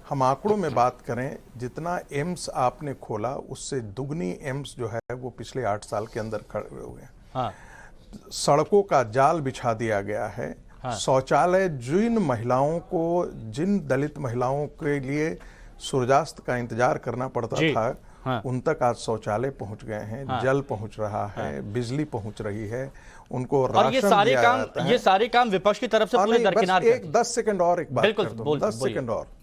S7: हम आंकड़ों में बात करें, जितना एम्स आपने खोला उससे दुगनी एम्स जो है वो पिछले 8 साल के अंदर खड़े हुए हैं। हाँ। सड़कों का जाल बिछा दिया गया है। हाँ। शौचालय जिन दलित महिलाओं के लिए सूर्यास्त का इंतजार करना पड़ता था, हाँ। उन तक आज शौचालय पहुंच गए हैं। हाँ। जल पहुंच रहा है। हाँ। बिजली पहुंच रही है, उनको राशन दिया जाता है।
S3: ये सारे काम विपक्ष की तरफ से पूरे दरकिनार।
S7: 10 सेकंड और एक बात कर दूं, 10 सेकंड और।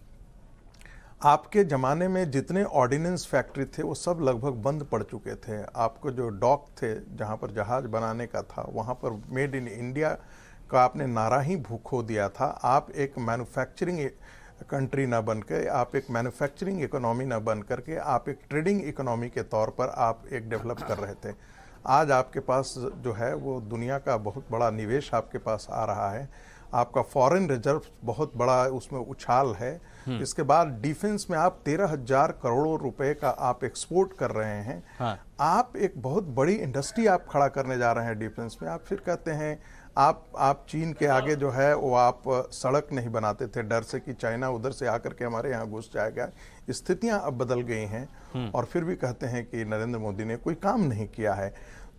S7: आपके ज़माने में जितने ऑर्डिनेंस फैक्ट्री थे वो सब लगभग बंद पड़ चुके थे। आपको जो डॉक थे जहाँ पर जहाज बनाने का था, वहाँ पर मेड इन इंडिया का आपने नारा ही खो दिया था। आप एक मैन्युफैक्चरिंग कंट्री ना बन के, आप एक मैन्युफैक्चरिंग इकोनॉमी ना बन करके आप एक ट्रेडिंग इकोनॉमी के तौर पर आप एक डेवलप कर रहे थे। आज आपके पास जो है वो दुनिया का बहुत बड़ा निवेश आपके पास आ रहा है। आपका फॉरेन रिजर्व बहुत बड़ा उसमें उछाल है। इसके बाद डिफेंस में आप 13,000 करोड़ रुपए का आप एक्सपोर्ट कर रहे हैं। हाँ। आप एक बहुत बड़ी इंडस्ट्री आप खड़ा करने जा रहे हैं डिफेंस में। आप फिर कहते हैं आप चीन के आगे जो है वो आप सड़क नहीं बनाते थे डर से कि चाइना उधर से आकर के हमारे यहाँ घुस जाएगा। स्थितियां अब बदल गई हैं और फिर भी कहते हैं कि नरेंद्र मोदी ने कोई काम नहीं किया है।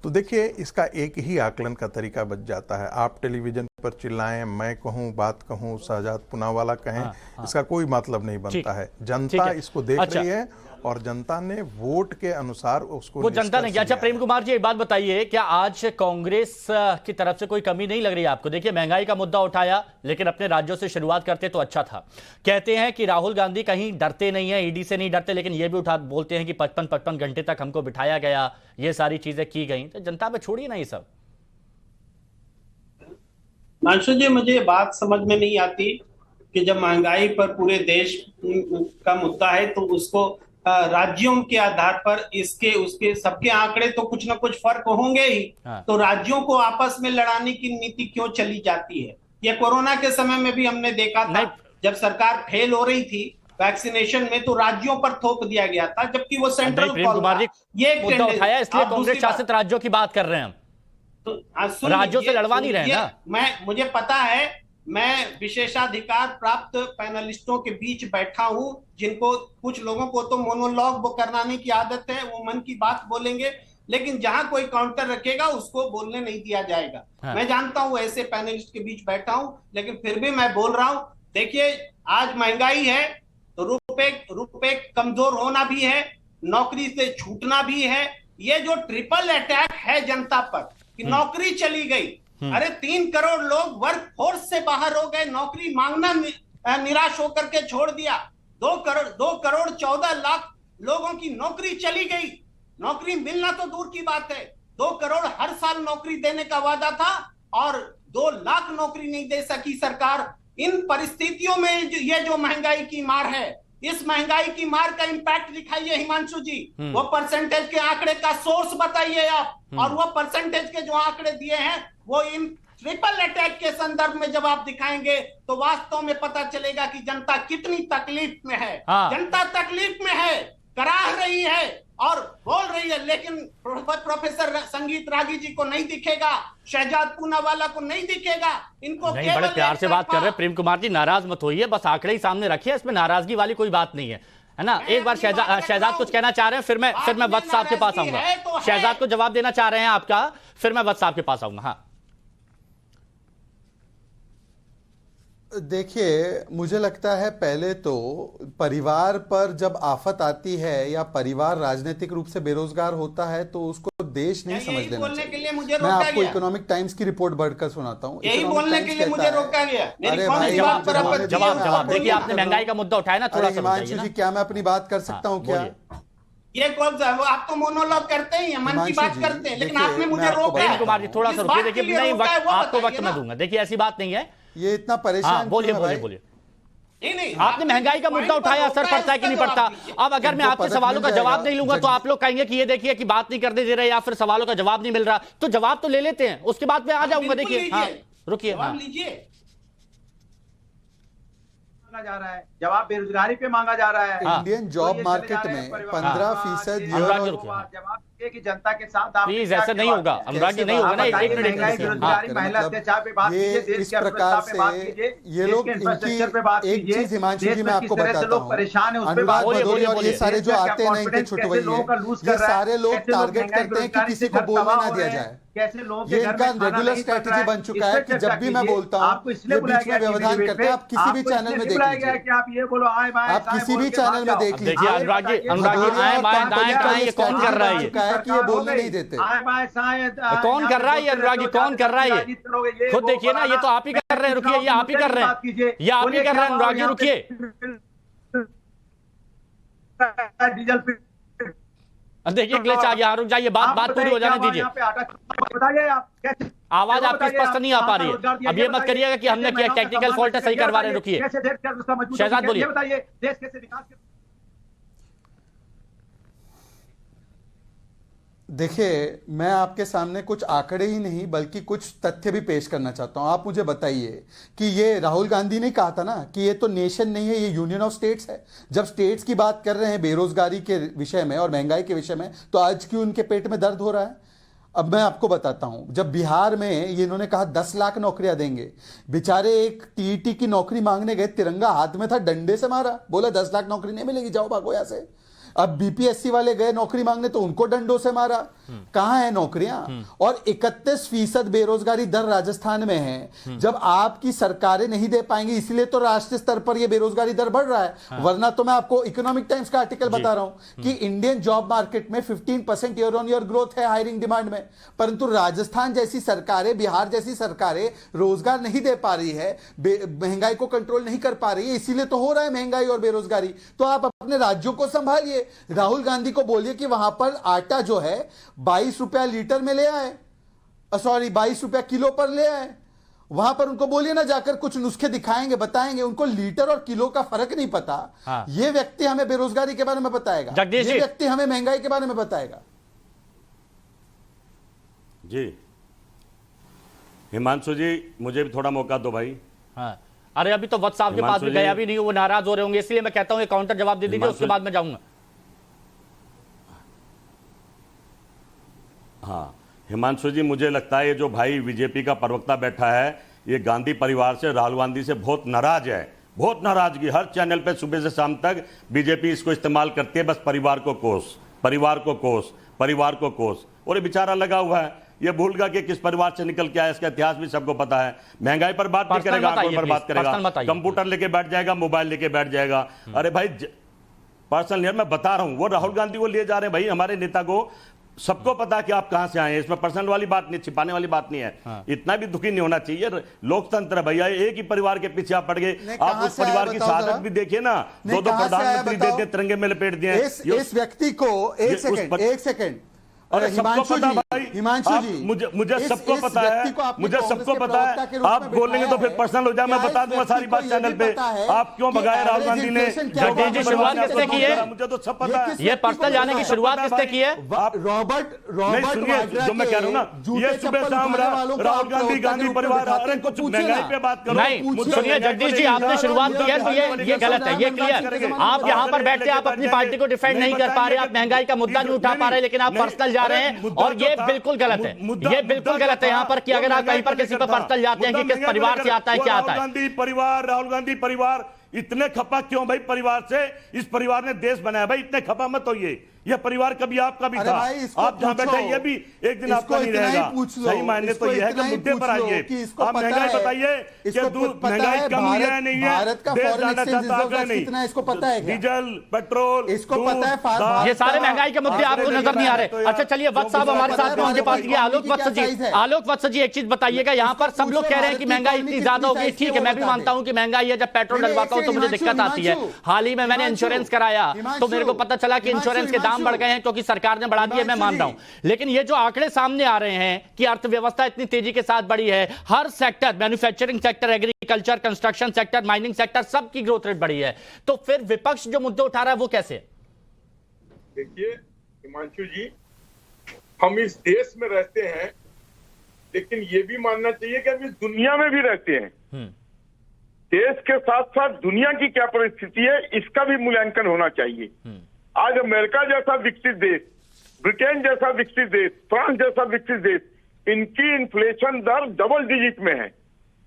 S7: तो देखिए, इसका एक ही आकलन का तरीका बच जाता है। आप टेलीविजन पर चिल्लाएं, मैं कहूं, बात कहूं, शहजाद पुनावाला कहें, इसका कोई मतलब नहीं बनता है। जनता इसको देख रही है और जनता ने वोट के अनुसार उसको
S3: वो जनता ने। अच्छा प्रेम कुमार जी, एक बात बताइए, क्या आज कांग्रेस की तरफ से कोई कमी नहीं लग रही है आपको? देखिए, महंगाई का मुद्दा उठाया, लेकिन अपने राज्यों से शुरुआत करते तो अच्छा था। कहते हैं कि राहुल गांधी कहीं डरते नहीं है, ईडी से नहीं डरते, लेकिन ये भी बोलते हैं कि 55 घंटे तक हमको बिठाया गया, ये सारी चीजें की गई। तो जनता पे छोड़िए ना ये सब।
S8: मानसू जी, मुझे बात समझ में नहीं आती कि जब महंगाई पर पूरे देश का मुद्दा है तो उसको राज्यों के आधार पर इसके उसके सबके आंकड़े तो कुछ ना कुछ फर्क होंगे ही। हाँ। तो राज्यों को आपस में लड़ाने की नीति क्यों चली जाती है? ये कोरोना के समय में भी हमने देखा था, जब सरकार फेल हो रही थी वैक्सीनेशन में तो राज्यों पर थोप दिया गया था, जबकि वो सेंट्रल
S3: ये मुद्दा उठाया, इसलिए कांग्रेस शासित राज्यों की बात कर रहे हैं हम। तो राज्यों से लड़वा नहीं रहे ना।
S8: मुझे पता है, मैं विशेषाधिकार प्राप्त पैनलिस्टों के बीच बैठा हूं, जिनको कुछ लोगों को तो मोनोलॉग करने की आदत है, वो मन की बात बोलेंगे, लेकिन जहां कोई काउंटर रखेगा उसको बोलने नहीं दिया जाएगा। हाँ। मैं जानता हूं ऐसे पैनलिस्ट के बीच बैठा हूं, लेकिन फिर भी मैं बोल रहा हूं। देखिए, आज महंगाई है तो रुपए कमजोर होना भी है, नौकरी से छूटना भी है। ये जो ट्रिपल अटैक है जनता पर कि नौकरी चली गई, अरे 3 करोड़ लोग वर्क फोर्स से बाहर हो गए, नौकरी मांगना निराश होकर के छोड़ दिया। 2 करोड़ 14 लाख लोगों की नौकरी चली गई। नौकरी मिलना तो दूर की बात है, 2 करोड़ हर साल नौकरी देने का वादा था और 2 लाख नौकरी नहीं दे सकी सरकार। इन परिस्थितियों में ये जो महंगाई की मार है, इस महंगाई की मार का इंपैक्ट दिखाइए हिमांशु जी। वो परसेंटेज के आंकड़े का सोर्स बताइए आप, और वो परसेंटेज के जो आंकड़े दिए हैं वो इन ट्रिपल अटैक के संदर्भ में जब आप दिखाएंगे तो वास्तव में पता चलेगा कि जनता कितनी तकलीफ में है। हाँ। जनता तकलीफ में है। कराह रही है और बोल रही है, लेकिन प्रोफेसर संगीत रागी जी को नहीं दिखेगा, शहजाद पूनावाला को नहीं दिखेगा। इनको
S3: नहीं, बड़े प्यार से बात कर रहे हैं प्रेम कुमार जी, नाराज मत होइए, बस आंकड़े ही सामने रखिए, इसमें नाराजगी वाली कोई बात नहीं है ना। एक बार शहजाद कुछ कहना चाह रहे हैं, फिर मैं वत्स साहब के पास आऊंगा। शहजाद को जवाब देना चाह रहे हैं आपका, फिर मैं वत्स साहब के पास आऊंगा। हाँ
S5: देखिए, मुझे लगता है पहले तो परिवार पर जब आफत आती है या परिवार राजनीतिक रूप से बेरोजगार होता है तो उसको देश नहीं समझ लेना चाहिए। मैं आपको इकोनॉमिक टाइम्स की रिपोर्ट बढ़कर सुनाता हूँ।
S8: यही बोलने के लिए मुझे रोका गया।
S5: अरे भाई,
S3: जवाब देखिए, आपने महंगाई का मुद्दा उठाया ना, थोड़ा सा
S5: हिमांशु जी, क्या मैं अपनी बात कर सकता हूँ? क्या
S8: ये कौन सा, आप तो मोनोलॉग करते हैं, मन की बात करते हैं, लेकिन आपने मुझे रोका।
S3: प्रेम कुमार जी थोड़ा सा रुकिए, देखिए नहीं, आपको वक्त मैं दूंगा। देखिए ऐसी बात नहीं है,
S5: ये इतना परेशान।
S3: बोलिए।
S8: नहीं,
S3: आपने महंगाई का मुद्दा उठाया, असर पड़ता है कि नहीं पड़ता? अब अगर मैं आपके सवालों का जवाब नहीं लूंगा तो आप लोग कहेंगे कि ये देखिए कि बात नहीं करने दे रहे या फिर सवालों का जवाब नहीं मिल रहा, तो जवाब तो ले लेते हैं, उसके बाद मैं आ जाऊंगा। देखिए, हाँ रुकिए,
S8: लीजिए।
S6: जा रहा है जवाब, बेरोजगारी पे मांगा जा रहा है।
S5: इंडियन जॉब मार्केट में 15%
S6: जवाब कि जनता के साथ आप
S3: प्लीज ऐसा नहीं होगा, अनुराग जी नहीं होगा ना। एक मिनट,
S6: महिला अत्याचार पे बात कीजिए, देश की अर्थव्यवस्था पे बात कीजिए,
S5: ये लोग
S6: इंफ्रास्ट्रक्चर पे बात कीजिए।
S5: एक चीज हिमांशु जी मैं आपको बताता हूँ,
S6: लोग परेशान है उस पे
S5: अनुराग
S6: बात
S5: भदौरिया और ये सारे जो आते हैं ना, इनके छुटवैये, ये सारे लोग टारगेट करते हैं कि किसी को बोलने ना दिया जाए।
S6: कैसे लोग
S5: ये इनका रेगुलर स्ट्रेटेजी बन चुका है कि जब भी मैं बोलता हूँ
S6: आपको इसलिए बुलाया गया,
S5: व्यवधान करते हैं। आप किसी भी चैनल में देख लीजिए
S6: कि आप ये बोलो आए बाएं,
S5: आप किसी भी चैनल में देख लीजिए,
S3: अनुराग जी आए बाएं दाएं करें, ये कौन कर रहा है?
S5: कि ये बोलने नहीं देते।
S3: कौन कर रहा है ये अनुराग जी, कौन कर रहा है ये? खुद देखिए ना, ये तो आप ही कर रहे हैं। रुकिए, ये आप ही कर रहे हैं, ये आप ही कर रहे हैं अनुराग जी, रुकिए।
S6: डीजल
S3: देखिए ग्लिच आ गया, रुक जाइए, बात पूरी हो जाने दीजिए।
S6: बताइए आप कैसे,
S3: आवाज आपकी स्पष्ट नहीं आ पा रही है। अब ये मत करिएगा कि हमने किया टेक्निकल फॉल्ट है, सही करवा रहे हैं। रुकिए शहजाद बोलिए।
S6: बताइए देश कैसे विकास।
S5: देखिए, मैं आपके सामने कुछ आंकड़े ही नहीं बल्कि कुछ तथ्य भी पेश करना चाहता हूं। आप मुझे बताइए कि ये राहुल गांधी ने कहा था ना कि ये तो नेशन नहीं है, ये यूनियन ऑफ स्टेट्स है। जब स्टेट्स की बात कर रहे हैं बेरोजगारी के विषय में और महंगाई के विषय में, तो आज क्यों उनके पेट में दर्द हो रहा है? अब मैं आपको बताता हूं। जब बिहार में ये इन्होंने कहा 10 लाख नौकरियां देंगे, बेचारे एक टीईटी की नौकरी मांगने गए, तिरंगा हाथ में था, डंडे से मारा, बोला 10 लाख नौकरी नहीं मिलेगी, जाओ भागो यहां से। अब बीपीएससी वाले गए नौकरी मांगने तो उनको डंडों से मारा। कहां है नौकरियां? और 31% बेरोजगारी दर राजस्थान में है। जब आपकी सरकारें नहीं दे पाएंगी, इसलिए तो राष्ट्रीय स्तर पर यह बेरोजगारी दर बढ़ रहा है। वरना तो मैं आपको इकोनॉमिक टाइम्स का आर्टिकल बता रहा हूं कि इंडियन जॉब मार्केट में 15% ईयर ऑन ईयर ग्रोथ है हायरिंग डिमांड में, परंतु राजस्थान जैसी सरकारें, बिहार जैसी सरकारें रोजगार नहीं दे पा रही है, महंगाई को कंट्रोल नहीं कर पा रही है, इसीलिए तो हो रहा है महंगाई और बेरोजगारी। तो आप अपने राज्यों को संभालिए। राहुल गांधी को बोलिए कि वहां पर आटा जो है 22 रुपया लीटर में ले आए, सॉरी 22 रुपया किलो पर ले आए। वहां पर उनको बोलिए ना, जाकर कुछ नुस्खे दिखाएंगे, बताएंगे। उनको लीटर और किलो का फर्क नहीं पता। ये व्यक्ति हमें बेरोजगारी के बारे में बताएगा, ये व्यक्ति हमें महंगाई के बारे में बताएगा।
S4: जी हिमांशु जी, मुझे भी थोड़ा मौका दो भाई।
S3: हाँ, अरे अभी तो वत्स साहब के पास भी गया भी नहीं, वो नाराज हो रहे होंगे, इसलिए मैं कहता हूं ये काउंटर जवाब दे दीजिए, उसके बाद मैं जाऊंगा।
S4: हाँ हिमांशु जी, मुझे लगता है ये जो भाई बीजेपी का प्रवक्ता बैठा है, ये गांधी परिवार से, राहुल गांधी से बहुत नाराज है, बहुत नाराजगी। हर चैनल पे सुबह से शाम तक बीजेपी इसको इस्तेमाल करती है, बस परिवार को कोस, परिवार को कोस, परिवार को कोस। और ये बेचारा लगा हुआ है, ये भूल गया कि किस परिवार से निकल के आया, इसका इतिहास भी सबको पता है। महंगाई पर बात नहीं करेगा, आंकड़ों पर बात करेगा, कंप्यूटर लेके बैठ जाएगा, मोबाइल लेके बैठ जाएगा। अरे भाई पर्सनल, मैं बता रहा हूं, वो राहुल गांधी को लिए जा रहे हैं भाई, हमारे नेता को सबको पता है कि आप कहां से आए हैं। इसमें पर्सनल वाली बात नहीं, छिपाने वाली बात नहीं है। इतना भी दुखी नहीं होना चाहिए। लोकतंत्र है भैया, एक ही परिवार के पीछे आप पड़ गए। आप उस परिवार की शहादत भी देखिए ना, 2 प्रधानमंत्री देते, तिरंगे में लपेट दिए।
S5: इस व्यक्ति को एक सेकंड
S4: हिमांशु जी,
S5: हिमांशु जी,
S4: मुझे सबको पता है, मुझे सबको पता है। आप बोलेंगे तो फिर पर्सनल हो जाए, मैं बता दूंगा सारी बात चैनल पे। आप क्यों भगाए राहुल गांधी ने?
S3: शुरुआत किसने की है?
S4: मुझे तो सब पता है।
S3: ये पर्सनल जाने की शुरुआत किसने की है?
S5: रॉबर्ट
S4: सुनिए, जो मैं कह रहा हूँ ना, ये सुबह शाम राहुल गांधी, गांधी परिवार, अरे कुछ महंगाई पे बात करो।
S3: नहीं सुनिए जगदीश जी, आपने शुरुआत की है तो ये गलत है, ये क्लियर। आप यहाँ पर बैठे आप अपनी पार्टी को डिफेंड नहीं कर पा रहे, आप महंगाई का मुद्दा नहीं उठा पा रहे, लेकिन आप पर्सनल जा रहे हैं और ये बिल्कुल गलत है। ये बिल्कुल गलत है यहाँ पर कि अगर आप कहीं पर किसी पर पर्सनल जाते हैं कि किस परिवार से आता है, क्या आता है।
S4: राहुल गांधी परिवार इतने खपा क्यों भाई परिवार से? इस परिवार ने देश बनाया भाई, इतने खपा मत होइए। यह परिवार कभी आपका भी था, आप जहां बैठे ये भी एक दिन आपका नहीं रहेगा। सही मायने तो यह है कि मुद्दे पर आइए। आप महंगाई बताइए कि दूध महंगाई कम हुई है नहीं है, देश जाना चाहता है नहीं,
S5: इसको पता है,
S4: डीजल पेट्रोल
S5: इसको पता है,
S3: ये सारे महंगाई के मुद्दे आपको नजर नहीं आ रहे। अच्छा चलिए वत्स साहब हमारे साथ में उनके पास ये आलोक वत्स जी एक चीज बताइएगा, यहाँ पर सब लोग कह रहे हैं कि महंगाई इतनी ज्यादा हो गई। ठीक है, मैं भी मानता हूँ कि महंगाई है, जब पेट्रोल डलवाता हूँ तो मुझे दिक्कत आती है। हाल ही में मैंने इंश्योरेंस कराया तो मेरे को पता चला कि इंश्योरेंस के दाम बढ़ गए हैं क्योंकि सरकार ने बढ़ा दिया, मैं मान रहा हूं। लेकिन ये जो आंकड़े सामने आ रहे हैं कि अर्थव्यवस्था इतनी तेजी के साथ बढ़ी है, हर sector, manufacturing sector, agriculture, construction sector, mining sector, सबकी ग्रोथ रेट बढ़ी है, तो फिर विपक्ष जो मुद्दे उठा रहा है वो कैसे?
S9: देखिए हिमांशु जी, हम इस देश में रहते हैं, लेकिन ये भी मानना चाहिए कि हम इस दुनिया में भी रहते हैं। देश के साथ साथ दुनिया की क्या परिस्थिति है इसका भी मूल्यांकन होना चाहिए। आज अमेरिका जैसा विकसित देश, ब्रिटेन जैसा विकसित देश, फ्रांस जैसा विकसित देश, इनकी इन्फ्लेशन दर डबल डिजिट में है,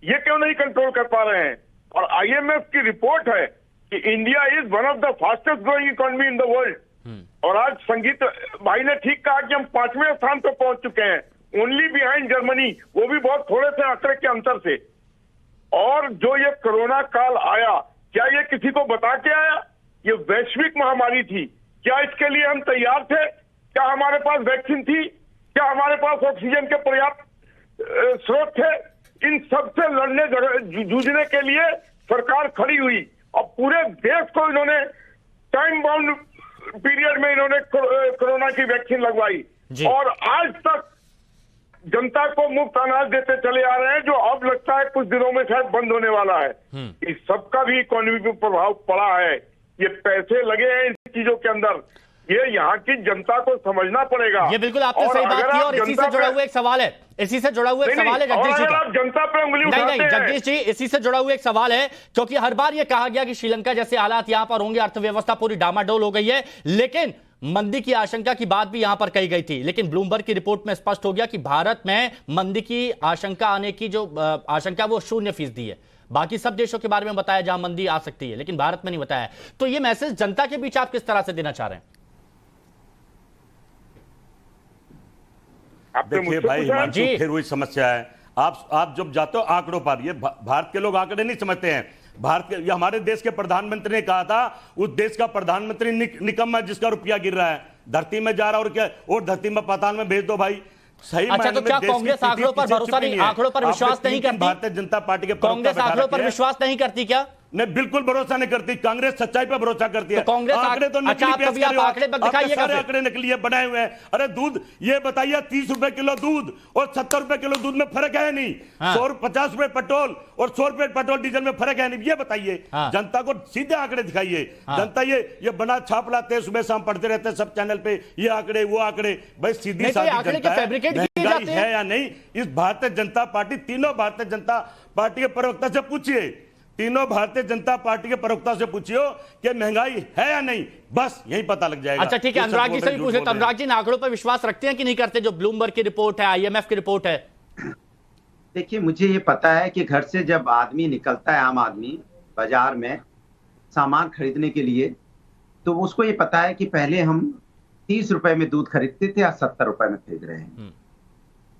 S9: ये क्यों नहीं कंट्रोल कर पा रहे हैं? और आईएमएफ की रिपोर्ट है कि India is one of the fastest growing economy in the world. और आज संगीत भाई ने ठीक कहा कि हम 5वें स्थान पर पहुंच चुके हैं, ओनली बिहाइंड जर्मनी, वो भी बहुत थोड़े से आंकड़े के अंतर से। और जो ये कोरोना काल आया, क्या ये किसी को बता के आया? ये वैश्विक महामारी थी, क्या इसके लिए हम तैयार थे? क्या हमारे पास वैक्सीन थी? क्या हमारे पास ऑक्सीजन के पर्याप्त स्रोत थे? इन सब से लड़ने जूझने के लिए सरकार खड़ी हुई और पूरे देश को इन्होंने टाइम बाउंड पीरियड में इन्होंने कोरोना की वैक्सीन लगवाई और आज तक जनता को मुफ्त अनाज देते चले आ रहे हैं, जो अब लगता है कुछ दिनों में शायद बंद होने वाला है। इस सबका भी इकोनॉमी पे प्रभाव पड़ा है, ये पैसे लगे हैं इन चीजों के अंदर, ये यहाँ की जनता को समझना पड़ेगा।
S3: ये बिल्कुल आपने सही बात की और इसी से जुड़ा हुआ एक सवाल है, जगदीश जी का।
S9: जनता पे उंगली उठाते हैं।
S3: नहीं जगदीश जी, इसी से जुड़ा हुआ एक सवाल है, क्योंकि हर बार ये कहा गया कि श्रीलंका जैसे हालात यहाँ पर होंगे, अर्थव्यवस्था पूरी डामाडोल हो गई है, लेकिन मंदी की आशंका की बात भी यहां पर कही गई थी। लेकिन ब्लूमबर्ग की रिपोर्ट में स्पष्ट हो गया कि भारत में मंदी की आशंका आने की जो आशंका वो 0% है। बाकी सब देशों के बारे में बताया जहां मंदी आ सकती है, लेकिन भारत में नहीं बताया। तो ये मैसेज जनता के बीच आप किस तरह से देना चाह रहे हैं?
S4: देखिए भाई हिमांशु, फिर वही समस्या है, आप जब जाते हो आंकड़ों पर, ये भारत के लोग आंकड़े नहीं समझते हैं। भारत के, ये हमारे देश के प्रधानमंत्री ने कहा था, उस देश का प्रधानमंत्री निकम्मा जिसका रुपया गिर रहा है, धरती में जा रहा है और क्या, और धरती में पाताल में भेज दो भाई। सही।
S3: अच्छा, तो क्या कांग्रेस आंकड़ों पर भरोसा नहीं, आंकड़ों पर विश्वास नहीं करती?
S4: भारतीय जनता पार्टी के
S3: कांग्रेस आंकड़ों पर विश्वास नहीं करती क्या?
S4: नहीं, बिल्कुल भरोसा नहीं करती। कांग्रेस सच्चाई पर भरोसा करती है।
S3: तो कांग्रेस आंकड़े तो
S4: नकली पेश कर रहे हो।
S3: आंकड़े दिखाइए,
S4: सारे आंकड़े नकली है, बनाए हुए हैं। अरे दूध, ये बताइए 30 रुपए किलो दूध और 70 रुपए किलो दूध में फर्क है नहीं? 150 रुपए पेट्रोल और 100 रुपए पेट्रोल डीजल में फर्क है नहीं? ये बताइए, जनता को सीधे आंकड़े दिखाइए। जनता ये बना छाप लाते हैं, सुबह शाम पढ़ते रहते हैं सब चैनल पे, ये आंकड़े वो आंकड़े। भाई सीधी साधी जनता है या नहीं? इस भारतीय जनता पार्टी, तीनों भारतीय जनता पार्टी के प्रवक्ता से पूछिए, तीनों भारतीय जनता पार्टी के प्रवक्ता से पूछियो कि महंगाई है या नहीं, बस यही पता लग जाएगा।
S3: अच्छा ठीक है, अनुराग जी से भी पूछे। अनुराग जी, आंकड़ों पर विश्वास रखते हैं कि नहीं करते, जो ब्लूमबर्ग की रिपोर्ट है, आईएमएफ की रिपोर्ट है?
S6: देखिए, मुझे ये पता है कि घर से जब आदमी निकलता है, आम आदमी बाजार में सामान खरीदने के लिए, तो उसको ये पता है कि पहले हम 30 रुपए में दूध खरीदते थे, आज 70 रुपए में खरीद रहे हैं।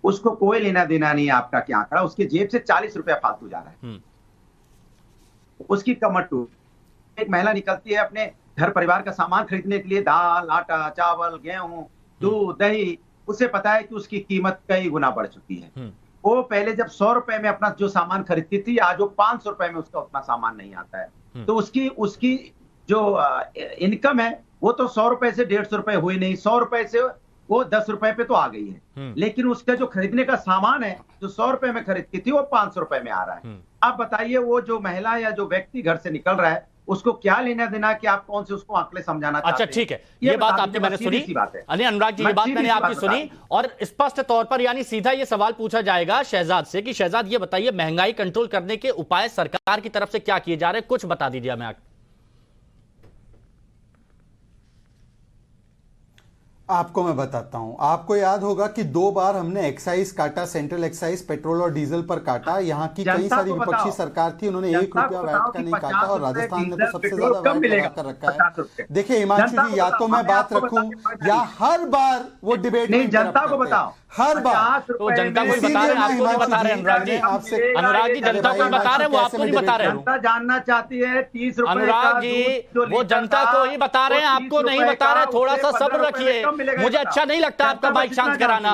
S6: उसको कोई लेना देना नहीं आपका क्या आंकड़ा, उसके जेब से 40 रुपया फालतू जा रहा है, उसकी कमर टूट। एक महिला निकलती है अपने घर परिवार का सामान खरीदने के लिए, दाल, आटा, चावल, गेहूं, दूध, दही, उसे पता है कि उसकी कीमत कई गुना बढ़ चुकी है। वो पहले जब 100 रुपए में अपना जो सामान खरीदती थी, आज वो 500 रुपए में उसका उतना सामान नहीं आता है। तो उसकी जो इनकम है वो तो 100 रुपए से 150 रुपए हुई नहीं, 100 रुपए से वो 10 रुपए पे तो आ गई है, लेकिन उसका जो खरीदने का सामान है जो 100 रुपए में खरीदती थी वो 500 रुपए में आ रहा है। आप बताइए वो जो महिला या जो व्यक्ति घर से निकल रहा है उसको क्या लेना देना कि आप कौन से उसको आंकड़े समझाना चाहते हैं।
S3: अच्छा ठीक है, ये बात आपने मैंने सुनी। अली अनुराग जी, ये बात मैंने आपकी सुनी और स्पष्ट तौर पर यानी सीधा ये सवाल पूछा जाएगा शहजाद से कि शहजाद ये बताइए महंगाई कंट्रोल करने के उपाय सरकार की तरफ से क्या किए जा रहे हैं, कुछ बता दीजिए हमें।
S5: आपको मैं बताता हूं, आपको याद होगा कि 2 बार हमने एक्साइज काटा, सेंट्रल एक्साइज पेट्रोल और डीजल पर काटा। यहाँ की कई सारी विपक्षी सरकार थी, उन्होंने 1 रुपया वैट का नहीं काटा और राजस्थान ने तो सबसे ज्यादा वैट लगा कर रखा है। देखिए हिमांशु जी, या तो मैं बात रखूं या हर बार वो डिबेट
S6: नहीं, जनता को बताओ,
S5: हर बार
S3: तो जनता को बता रहे हैं, आपको नहीं बता रहे अनुराग जी।
S5: आपसे
S3: अनुराग जी जनता को बता रहे हैं, वो आपको नहीं बता रहे हैं।
S6: जनता जानना चाहती है 30 रुपए
S3: अनुराग जी वो जनता को ही बता रहे हैं, आपको नहीं बता रहे। थोड़ा सा सब्र रखिए, मुझे अच्छा नहीं लगता आपका माइक शांत कराना,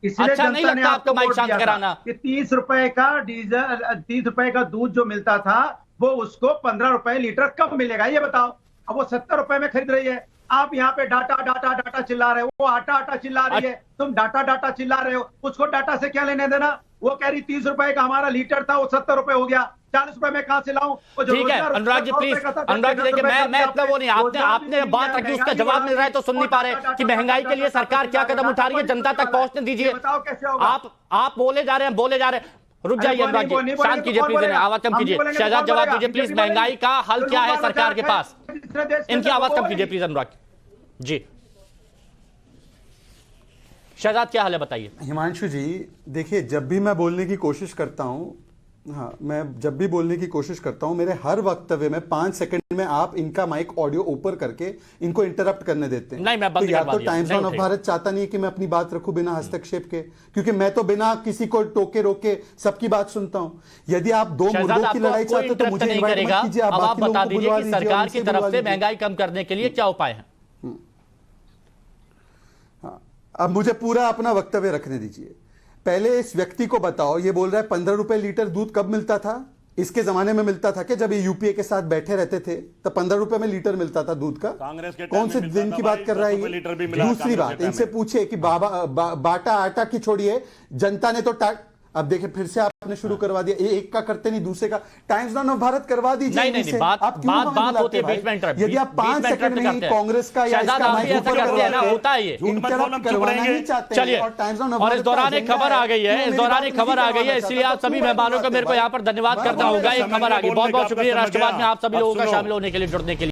S3: अच्छा नहीं लगता आपका माइक शांत कराना।
S6: 30 रुपए का डीजल, 30 रुपए का दूध जो मिलता था वो उसको 15 रुपए लीटर कब मिलेगा ये बताओ। अब वो 70 रुपए में खरीद रही है। आप यहाँ पे डाटा डाटा डाटा चिल्ला रहे हो, वो आटा आटा चिल्ला रही है, तुम डाटा डाटा चिल्ला रहे हो, उसको डाटा से क्या लेने देना। वो कह रही 30 रुपए का हमारा लीटर था, वो 70 रुपए हो गया, 40 रुपए में कहां से लाऊं।
S3: ठीक है अनुराग जी प्लीज, अनुराग जी देखिए मैं इतना वो नहीं, आपने बात रखी, उसका जवाब मिल रहा है तो सुन नहीं पा रहे कि महंगाई के लिए सरकार क्या कदम उठा रही है, जनता तक पहुंचने दीजिए। आप बोले जा रहे हैं, बोले जा रहे हैं, रुक जाइए अनुराग जी, शांत कीजिए प्लीज, आवाज कम कीजिए। शहजाद जवाब दीजिए प्लीज, महंगाई का हल क्या है सरकार के पास, इनकी आवाज कम कीजिए प्लीज अनुराग जी। शहजाद क्या हाल है बताइए।
S5: हिमांशु जी देखिए, जब भी मैं बोलने की कोशिश करता हूं, हाँ मैं जब भी बोलने की कोशिश करता हूं, मेरे हर वक्तव्य में 5 सेकंड में आप इनका माइक ऑडियो ऊपर करके इनको इंटरप्ट करने देते हैं।
S3: नहीं, मैं बंद
S5: तो या तो टाइम्स ऑफ भारत चाहता नहीं है कि मैं अपनी बात रखूं बिना हस्तक्षेप के, क्योंकि मैं तो बिना किसी को टोके रोके सबकी बात सुनता हूं। यदि आप 2 मुर्गों की लड़ाई चाहते तो मुझे इनवाइट मत कीजिए, आप
S3: आप बता दीजिए कि सरकार की तरफ से महंगाई कम करने के लिए क्या उपाय है।
S5: अब मुझे पूरा अपना वक्तव्य रखने दीजिए। पहले इस व्यक्ति को बताओ, ये बोल रहा है 15 रुपए लीटर दूध कब मिलता था? इसके जमाने में मिलता था कि जब ये यूपीए के साथ बैठे रहते थे तो 15 रुपए में लीटर मिलता था दूध का। कौन से दिन की बात कर रहा है ये? दूसरी बात, इनसे पूछे कि बाटा आटा की छोड़िए, जनता ने तो अब देखिए फिर से आपने शुरू करवा दिया, एक का करते नहीं दूसरे का। टाइम्स ऑफ भारत करवा दीजिए।
S3: नहीं, बात होती है बीच में इंटरप्ट।
S5: यदि आप 5 सेकंड में कांग्रेस का या इसका माइक ऊपर
S3: होता है, ये
S5: इंटरप्ट करवाना नहीं चाहते।
S3: चलिए, और इस दौरान एक खबर आ गई है, इस दौरान एक खबर आ गई है, इसलिए आप सभी मेहमानों को मेरे को यहाँ पर धन्यवाद करना होगा। एक खबर आ गई, बहुत बहुत शुक्रिया राष्ट्रवाद में आप सभी लोगों का शामिल होने के लिए, जुड़ने के लिए।